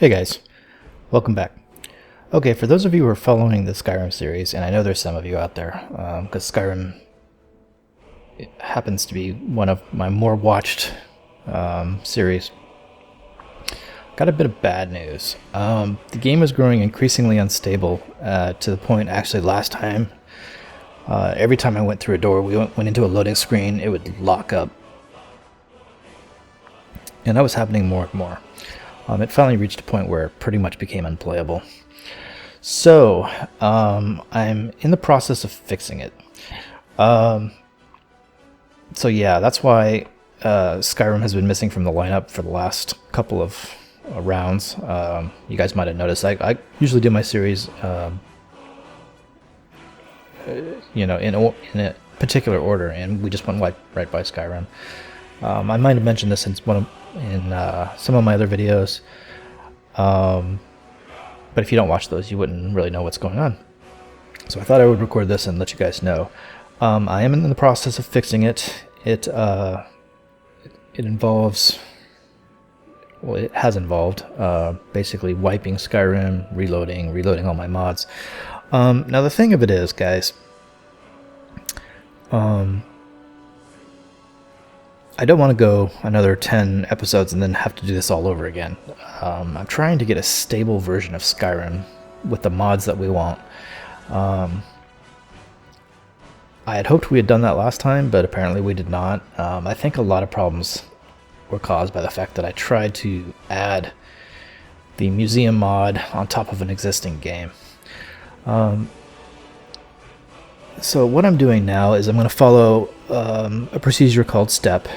Hey guys, welcome back. Okay, for those of you who are following the Skyrim series, and I know there's some of you out there, because Skyrim happens to be one of my more watched series, got a bit of bad news. The game is growing increasingly unstable to the point, actually last time, every time I went through a door, we went into a loading screen, it would lock up. And that was happening more and more. It finally reached a point where it pretty much became unplayable. So, I'm in the process of fixing it. So yeah, that's why Skyrim has been missing from the lineup for the last couple of rounds. You guys might have noticed. I usually do my series, in a particular order, and we just went right by Skyrim. I might have mentioned this in some of my other videos, but if you don't watch those, you wouldn't really know what's going on. So I thought I would record this and let you guys know. I am in the process of fixing it. It involves, well, it has involved basically wiping Skyrim, reloading all my mods. Now the thing of it is, guys, I don't want to go another 10 episodes and then have to do this all over again. I'm trying to get a stable version of Skyrim with the mods that we want. I had hoped we had done that last time, but apparently we did not. I think a lot of problems were caused by the fact that I tried to add the museum mod on top of an existing game. So what I'm doing now is I'm going to follow a procedure called step.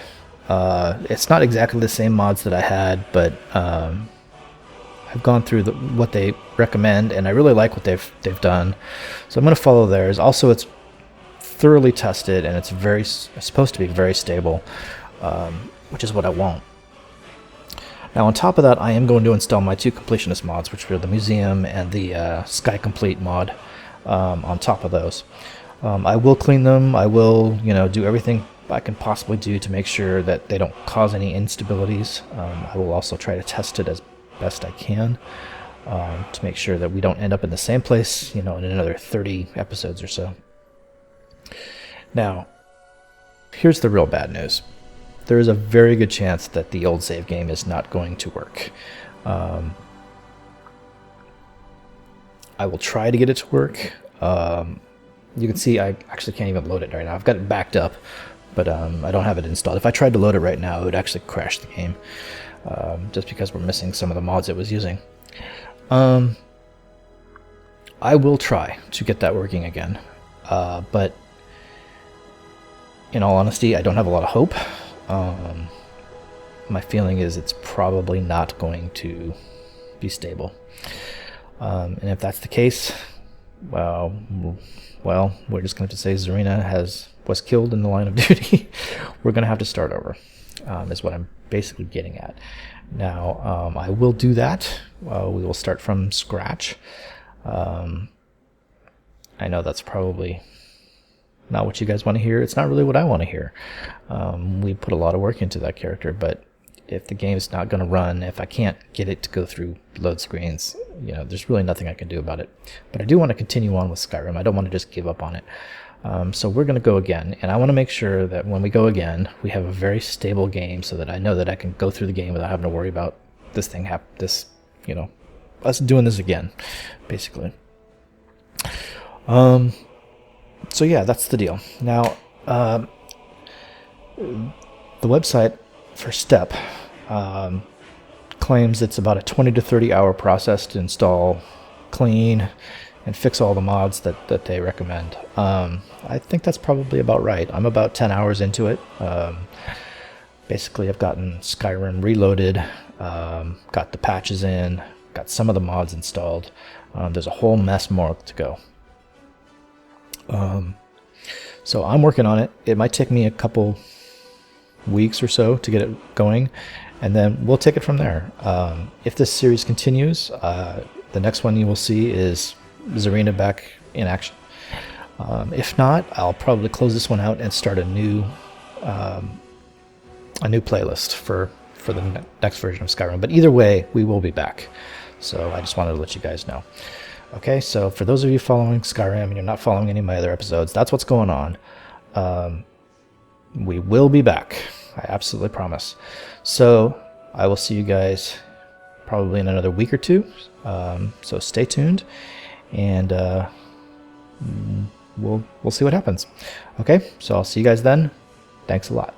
It's not exactly the same mods that I had, but I've gone through what they recommend, and I really like what they've done. So I'm going to follow theirs. Also, it's thoroughly tested, and it's supposed to be very stable, which is what I want. Now, on top of that, I am going to install my two completionist mods, which are the museum and the Sky Complete mod. On top of those, I will clean them. I will, do everything I can possibly do to make sure that they don't cause any instabilities. I will also try to test it as best I can to make sure that we don't end up in the same place, in another 30 episodes or so. Now, here's the real bad news. There is a very good chance that the old save game is not going to work. I will try to get it to work. You can see I actually can't even load it right now. I've got it backed up, but I don't have it installed. If I tried to load it right now, it would actually crash the game, just because we're missing some of the mods it was using. I will try to get that working again, but in all honesty, I don't have a lot of hope. My feeling is it's probably not going to be stable. And if that's the case, well, we're just going to have to say Zarina was killed in the line of duty. We're going to have to start over, is what I'm basically getting at. Now, I will do that. We will start from scratch. I know that's probably not what you guys want to hear. It's not really what I want to hear. We put a lot of work into that character, but if the game's not going to run, if I can't get it to go through load screens, there's really nothing I can do about it. But I do want to continue on with Skyrim. I don't want to just give up on it. So we're going to go again, and I want to make sure that when we go again, we have a very stable game so that I know that I can go through the game without having to worry about us doing this again, basically. So yeah, that's the deal. Now, the website for Step claims it's about a 20 to 30 hour process to install, clean, and fix all the mods that they recommend. I think that's probably about right. I'm about 10 hours into it. Basically, I've gotten Skyrim reloaded, got the patches in, got some of the mods installed. There's a whole mess more to go. So I'm working on it. It might take me a couple weeks or so to get it going, and then we'll take it from there. If this series continues, the next one you will see is Zarina back in action. If not, I'll probably close this one out and start a new playlist for for the next version of Skyrim. But either way, we will be back. So I just wanted to let you guys know. Okay, so for those of you following Skyrim and you're not following any of my other episodes, that's what's going on. We will be back. I absolutely promise. So I will see you guys probably in another week or two. So stay tuned, and we'll see what happens. Okay, so I'll see you guys then. Thanks a lot.